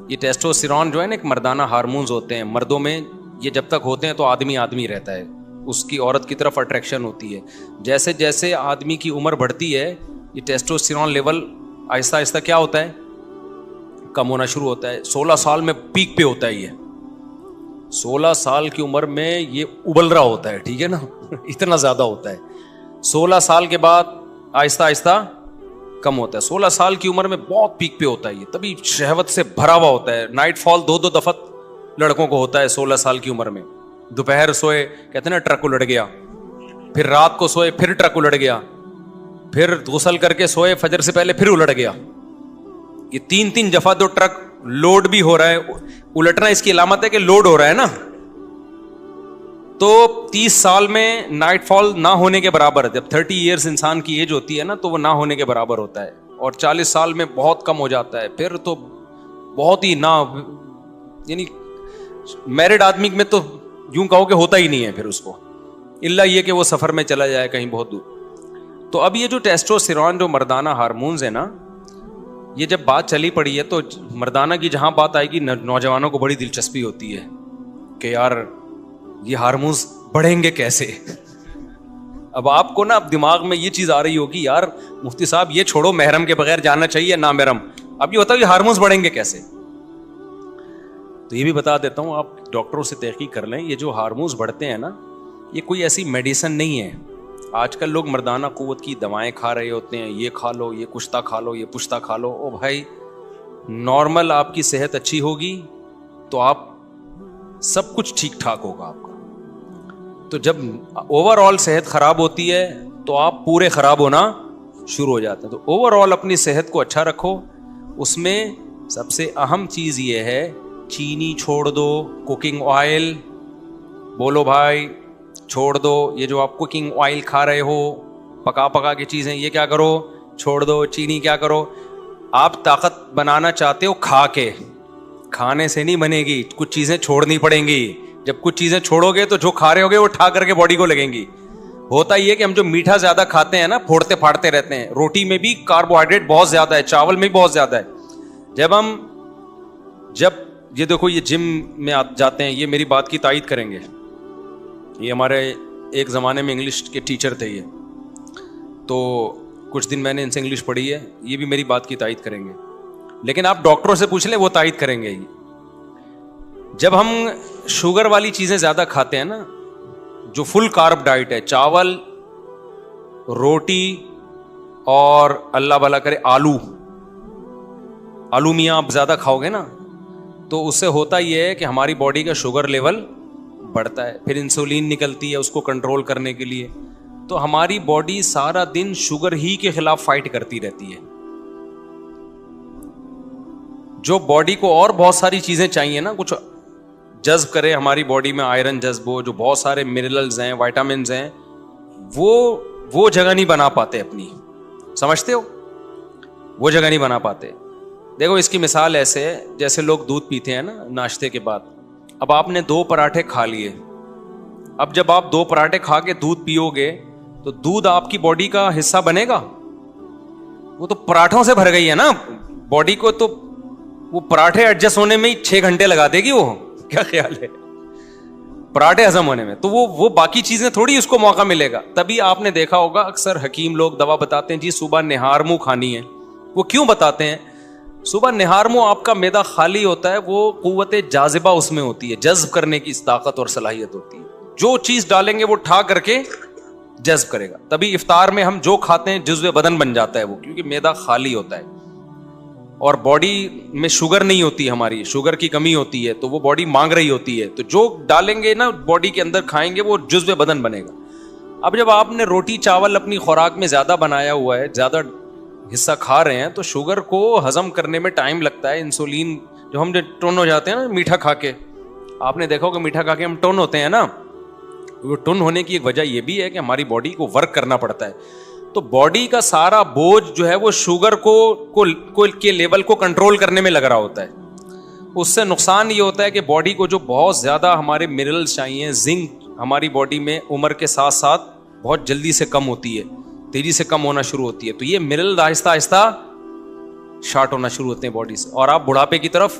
یہ ٹیسٹوسٹیرون جو ہے نا ایک مردانہ ہارمونز ہوتے ہیں مردوں میں, یہ جب تک ہوتے ہیں تو آدمی آدمی رہتا ہے, اس کی عورت کی طرف اٹریکشن ہوتی ہے. جیسے جیسے آدمی کی عمر بڑھتی ہے یہ ٹیسٹوسٹیرون لیول آہستہ آہستہ کیا ہوتا ہے, کم ہونا شروع ہوتا ہے. 16 سال میں پیک پہ ہوتا ہے یہ, 16 سال کی عمر میں یہ ابل رہا ہوتا ہے, ٹھیک ہے نا, اتنا زیادہ ہوتا ہے. 16 سال کے بعد آہستہ آہستہ کم ہوتا ہے. 16 سال کی عمر میں بہت پیک پہ ہوتا ہے یہ, تبھی شہوت سے بھرا ہوا ہوتا ہے. نائٹ فال 2 دفعہ لڑکوں کو ہوتا ہے 16 سال کی عمر میں. دوپہر سوئے کہتے ہیں نا ٹرک الٹ گیا, پھر رات کو سوئے پھر ٹرک الٹ گیا, پھر غسل کر کے سوئے فجر سے پہلے پھر الٹ گیا. یہ 3 دفعہ تو ٹرک لوڈ بھی ہو رہا ہے. الٹنا اس کی علامت ہے کہ لوڈ ہو رہا ہے نا. تو 30 سال میں نائٹ فال نہ ہونے کے برابر, جب 30 ایئرس انسان کی ایج ہوتی ہے نا تو وہ نہ ہونے کے برابر ہوتا ہے, اور 40 سال میں بہت کم ہو جاتا ہے. پھر تو بہت ہی نہ, یعنی میرڈ آدمی میں تو یوں کہو کہ ہوتا ہی نہیں ہے پھر اس کو, الا یہ کہ وہ سفر میں چلا جائے کہیں بہت دور. تو اب یہ جو ٹیسٹوسٹیرون جو مردانہ ہارمونز ہے نا, یہ جب بات چلی پڑی ہے تو مردانہ کی جہاں بات آئے گی نوجوانوں کو بڑی دلچسپی ہوتی ہے کہ یار یہ ہارمونز بڑھیں گے کیسے. اب آپ کو نا اب دماغ میں یہ چیز آ رہی ہوگی یار مفتی صاحب یہ چھوڑو محرم کے بغیر جانا چاہیے نا محرم, اب یہ بتاؤ یہ ہارمونز بڑھیں گے کیسے. تو یہ بھی بتا دیتا ہوں, آپ ڈاکٹروں سے تحقیق کر لیں. یہ جو ہارمونز بڑھتے ہیں نا یہ کوئی ایسی میڈیسن نہیں ہے. آج کل لوگ مردانہ قوت کی دوائیں کھا رہے ہوتے ہیں, یہ کھا لو, یہ کشتہ کھا لو, یہ پشتہ کھا لو. او بھائی نارمل آپ کی صحت اچھی ہوگی تو آپ سب کچھ ٹھیک ٹھاک ہوگا آپ کا. تو جب اوور آل صحت خراب ہوتی ہے تو آپ پورے خراب ہونا شروع ہو جاتے ہیں. تو اوور آل اپنی صحت کو اچھا رکھو. اس میں سب سے اہم چیز یہ ہے چینی چھوڑ دو, کوکنگ آئل بولو بھائی چھوڑ دو. یہ جو آپ کوکنگ آئل کھا رہے ہو پکا کی چیزیں, یہ کیا کرو چھوڑ دو. چینی کیا کرو, آپ طاقت بنانا چاہتے ہو کھا کے, کھانے سے نہیں بنے گی, کچھ چیزیں چھوڑنی پڑیں گی. جب کچھ چیزیں چھوڑو گے تو جو کھا رہے ہوگے وہ ٹھا کر کے باڈی کو لگیں گی. ہوتا یہ کہ ہم جو میٹھا زیادہ کھاتے ہیں نا پھوڑتے پھاڑتے رہتے ہیں. روٹی میں بھی کاربوہائیڈریٹ بہت زیادہ ہے, چاول میں بھی بہت زیادہ ہے. جب یہ دیکھو یہ جم میں جاتے ہیں, یہ میری بات کی تائید کریں گے, یہ ہمارے ایک زمانے میں انگلش کے ٹیچر تھے یہ, تو کچھ دن میں نے ان سے انگلش پڑھی ہے, یہ بھی میری بات کی تائید کریں گے. لیکن آپ ڈاکٹروں سے پوچھ لیں وہ تائید کریں گے. جب ہم شوگر والی چیزیں زیادہ کھاتے ہیں نا, جو فل کارب ڈائٹ ہے, چاول, روٹی اور اللہ بھلا کرے آلو میاں آپ زیادہ کھاؤ گے نا تو اس سے ہوتا یہ ہے کہ ہماری باڈی کا شوگر لیول بڑھتا ہے. پھر انسولین نکلتی ہے اس کو کنٹرول کرنے کے لیے. تو ہماری باڈی سارا دن شوگر ہی کے خلاف فائٹ کرتی رہتی ہے. جو باڈی کو اور بہت ساری چیزیں چاہیے نا, کچھ جذب کرے ہماری باڈی میں, آئرن جذب ہو, جو بہت سارے منرلز ہیں, وائٹامنز ہیں, وہ جگہ نہیں بنا پاتے اپنی, سمجھتے ہو, وہ جگہ نہیں بنا پاتے. دیکھو اس کی مثال ایسے ہے جیسے لوگ دودھ پیتے ہیں نا ناشتے کے بعد. اب آپ نے 2 پراٹھے کھا لیے, اب جب آپ 2 پراٹھے کھا کے دودھ پیو گے تو دودھ آپ کی باڈی کا حصہ بنے گا؟ وہ تو پراٹھوں سے بھر گئی ہے نا باڈی کو, تو وہ پراٹھے ایڈجسٹ ہونے میں ہی 6 گھنٹے لگا دے گی. وہ کیا خیال ہے پراٹھے ہضم ہونے میں؟ تو وہ باقی چیزیں تھوڑی اس کو موقع ملے گا. تبھی آپ نے دیکھا ہوگا اکثر حکیم لوگ دوا بتاتے ہیں جی صبح نہار منہ کھانی ہے. وہ کیوں بتاتے ہیں؟ صبح نہار منہ آپ کا معدہ خالی ہوتا ہے, وہ قوت جاذبہ اس میں ہوتی ہے, جذب کرنے کی طاقت اور صلاحیت ہوتی ہے. جو چیز ڈالیں گے وہ ٹھا کر کے جذب کرے گا. تبھی افطار میں ہم جو کھاتے ہیں جزو بدن بن جاتا ہے وہ, کیونکہ معدہ خالی ہوتا ہے اور باڈی میں شوگر نہیں ہوتی, ہماری شوگر کی کمی ہوتی ہے تو وہ باڈی مانگ رہی ہوتی ہے. تو جو ڈالیں گے نا باڈی کے اندر کھائیں گے وہ جزو بدن بنے گا. اب جب آپ نے روٹی چاول اپنی خوراک میں زیادہ بنایا ہوا ہے, زیادہ حصہ کھا رہے ہیں, تو شوگر کو ہضم کرنے میں ٹائم لگتا ہے. انسولین جو ہم ٹون ہو جاتے ہیں نا میٹھا کھا کے, آپ نے دیکھا ہوگا میٹھا کھا کے ہم ٹون ہوتے ہیں نا, وہ ٹون ہونے کی ایک وجہ یہ بھی ہے کہ ہماری باڈی کو ورک کرنا پڑتا ہے. تو باڈی کا سارا بوجھ جو ہے وہ شوگر کو کے لیول کو کنٹرول کرنے میں لگ رہا ہوتا ہے. اس سے نقصان یہ ہوتا ہے کہ باڈی کو جو بہت زیادہ ہمارے منرلز چاہیے, زنک ہماری باڈی میں عمر کے ساتھ ساتھ بہت جلدی سے کم ہوتی ہے, تیزی سے کم ہونا شروع ہوتی ہے. تو یہ منرل آہستہ آہستہ شارٹ ہونا شروع ہوتے ہیں باڈی سے, اور آپ بڑھاپے کی طرف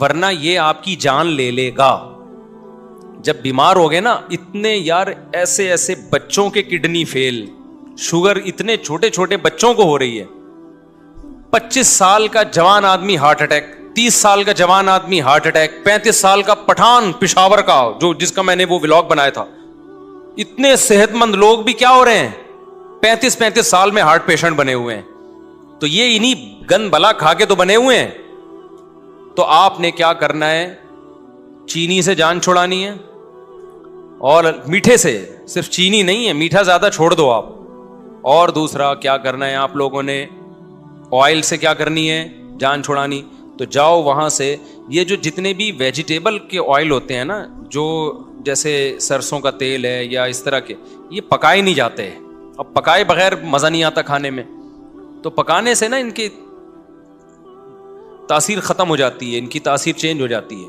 ورنہ یہ آپ کی جان لے لے گا. جب بیمار ہو گئے نا, اتنے یار ایسے ایسے بچوں کے کڈنی فیل, شوگر اتنے چھوٹے چھوٹے بچوں کو ہو رہی ہے. 25 سال کا جوان آدمی ہارٹ اٹیک, 30 سال کا جوان آدمی ہارٹ اٹیک, 35 سال کا پٹھان پشاور کا جس کا میں نے وہ ولاگ بنایا تھا. اتنے صحت مند لوگ بھی کیا ہو رہے ہیں, 35 سال میں ہارٹ پیشنٹ بنے ہوئے ہیں. تو یہ انہی گند بلا کھا کے تو بنے ہوئے ہیں. تو آپ نے کیا کرنا ہے, چینی سے جان چھڑانی ہے, اور میٹھے سے, صرف چینی نہیں ہے, میٹھا زیادہ چھوڑ دو آپ. اور دوسرا کیا کرنا ہے آپ لوگوں نے, آئل سے کیا کرنی ہے, جان چھڑانی. تو جاؤ وہاں سے, یہ جو جتنے بھی ویجیٹیبل کے آئل ہوتے ہیں نا, جو جیسے سرسوں کا تیل ہے یا اس طرح کے, یہ پکائے نہیں جاتے. اب پکائے بغیر مزہ نہیں آتا کھانے میں, تو پکانے سے نا ان کی تاثیر ختم ہو جاتی ہے, ان کی تاثیر چینج ہو جاتی ہے.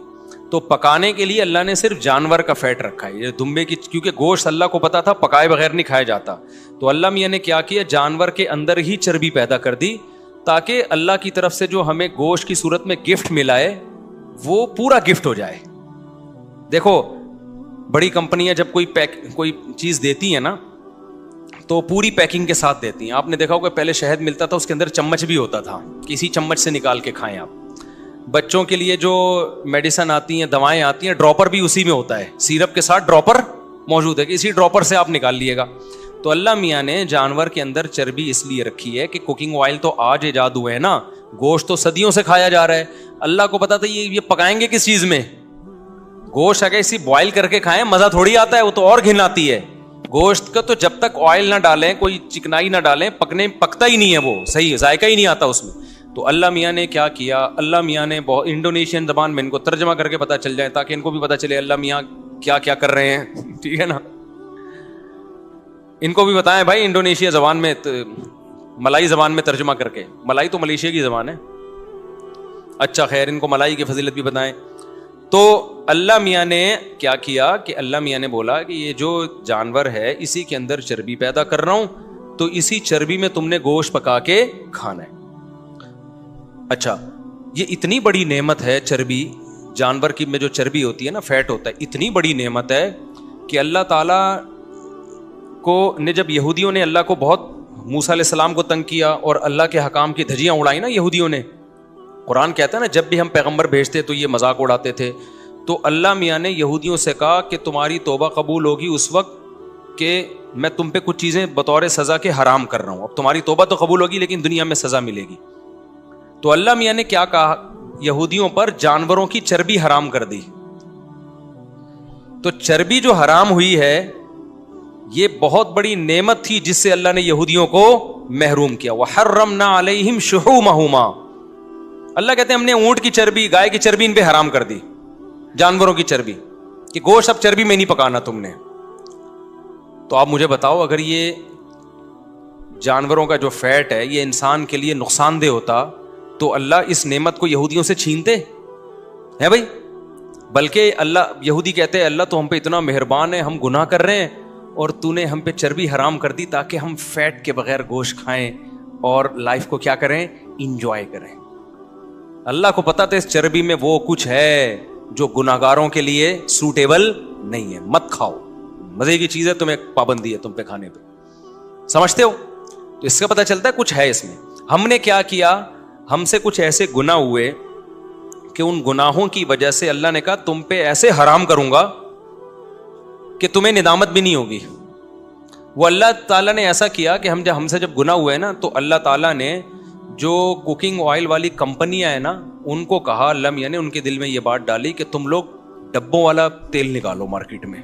تو پکانے کے لیے اللہ نے صرف جانور کا فیٹ رکھا ہے, یہ دمبے کی, کیونکہ گوشت اللہ کو پتا تھا پکائے بغیر نہیں کھایا جاتا. تو اللہ میاں نے کیا کیا, جانور کے اندر ہی چربی پیدا کر دی, تاکہ اللہ کی طرف سے جو ہمیں گوشت کی صورت میں گفٹ ملا ہے وہ پورا گفٹ ہو جائے. دیکھو بڑی کمپنیاں جب کوئی چیز دیتی ہیں نا, تو پوری پیکنگ کے ساتھ دیتی ہیں. آپ نے دیکھا ہوگا پہلے شہد ملتا تھا, اس کے اندر چمچ بھی ہوتا تھا, کسی چمچ سے نکال کے کھائیں آپ. بچوں کے لیے جو میڈیسن آتی ہیں, دوائیں آتی ہیں, ڈراپر بھی اسی میں ہوتا ہے, سیرپ کے ساتھ ڈراپر موجود ہے, کہ اسی ڈراپر سے آپ نکال لیے گا. تو اللہ میاں نے جانور کے اندر چربی اس لیے رکھی ہے کہ کوکنگ آئل تو آج ایجاد ہوئے ہیں نا, گوشت تو صدیوں سے کھایا جا رہا ہے. اللہ کو پتا تھا یہ پکائیں گے کس چیز میں. گوشت اگر اسی بوائل کر کے کھائیں مزہ تھوڑی آتا ہے, وہ تو اور گھن آتی ہے. گوشت کا تو جب تک آئل نہ ڈالیں, کوئی چکنائی نہ ڈالیں, پکتا ہی نہیں ہے, وہ صحیح ذائقہ ہی نہیں آتا اس میں. تو اللہ میاں نے کیا کیا, اللہ میاں نے بہت انڈونیشین زبان میں ان کو ترجمہ کر کے پتا چل جائے, تاکہ ان کو بھی پتا چلے اللہ میاں کیا کیا کر رہے ہیں. ٹھیک ہے نا, ان کو بھی بتائیں بھائی انڈونیشیا زبان میں, ملائی زبان میں ترجمہ کر کے. ملائی تو ملیشیا کی زبان ہے. اچھا خیر, ان کو ملائی کی فضیلت بھی بتائیں. تو اللہ میاں نے کیا کیا کہ اللہ میاں نے بولا کہ یہ جو جانور ہے اسی کے اندر چربی پیدا کر رہا ہوں, تو اسی چربی میں تم نے گوشت پکا کے کھانا ہے. اچھا, یہ اتنی بڑی نعمت ہے چربی, جانور کی میں جو چربی ہوتی ہے نا, فیٹ ہوتا ہے, اتنی بڑی نعمت ہے کہ اللہ تعالیٰ کو نے جب یہودیوں نے اللہ کو بہت, موسیٰ علیہ السلام کو تنگ کیا اور اللہ کے حکام کی دھجیاں اڑائی نا یہودیوں نے. قرآن کہتا ہے نا جب بھی ہم پیغمبر بھیجتے تو یہ مذاق اڑاتے تھے. تو اللہ میاں نے یہودیوں سے کہا کہ تمہاری توبہ قبول ہوگی اس وقت کہ میں تم پہ کچھ چیزیں بطور سزا کے حرام کر رہا ہوں. اب تمہاری توبہ تو قبول ہوگی لیکن دنیا میں سزا ملے گی. تو اللہ میاں نے کیا کہا, یہودیوں پر جانوروں کی چربی حرام کر دی. تو چربی جو حرام ہوئی ہے یہ بہت بڑی نعمت تھی جس سے اللہ نے یہودیوں کو محروم کیا. وَحَرَّمْنَا عَلَيْهِمْ شُحُومَهُمَا, اللہ کہتے ہیں ہم نے اونٹ کی چربی, گائے کی چربی ان پہ حرام کر دی, جانوروں کی چربی, کہ گوشت اب چربی میں نہیں پکانا تم نے. تو آپ مجھے بتاؤ, اگر یہ جانوروں کا جو فیٹ ہے یہ انسان کے لیے نقصان دہ ہوتا تو اللہ اس نعمت کو یہودیوں سے چھینتے ہیں بھائی؟ بلکہ اللہ, یہودی کہتے ہیں اللہ تو ہم پہ اتنا مہربان ہے, ہم گناہ کر رہے ہیں اور تو نے ہم پہ چربی حرام کر دی تاکہ ہم فیٹ کے بغیر گوشت کھائیں اور لائف کو کیا کریں, انجوائے کریں. اللہ کو پتا تھا اس چربی میں وہ کچھ ہے جو گناہگاروں کے لیے سوٹیبل نہیں ہے, مت کھاؤ, مزے کی چیز ہے, تمہیں پابندی ہے تم پہ کھانے پہ, سمجھتے ہو؟ تو اس کا پتہ چلتا ہے کچھ ہے اس میں. ہم نے کیا کیا, ہم سے کچھ ایسے گناہ ہوئے کہ ان گناہوں کی وجہ سے اللہ نے کہا تم پہ ایسے حرام کروں گا کہ تمہیں ندامت بھی نہیں ہوگی. وہ اللہ تعالیٰ نے ایسا کیا کہ ہم سے جب گناہ ہوئے نا, تو اللہ تعالیٰ نے جو کوکنگ آئل والی کمپنیاں ہیں نا ان کو کہا, اللہ میاں نے ان کے دل میں یہ بات ڈالی کہ تم لوگ ڈبوں والا تیل نکالو مارکیٹ میں,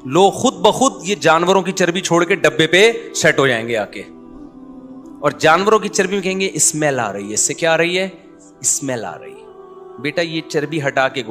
لوگ خود بخود یہ جانوروں کی چربی چھوڑ کے ڈبے پہ سیٹ ہو جائیں گے آ کے, اور جانوروں کی چربی میں کہیں گے اسمیل آ رہی ہے. اس سے کیا آ رہی ہے؟ اسمیل آ رہی ہے. بیٹا یہ چربی ہٹا کے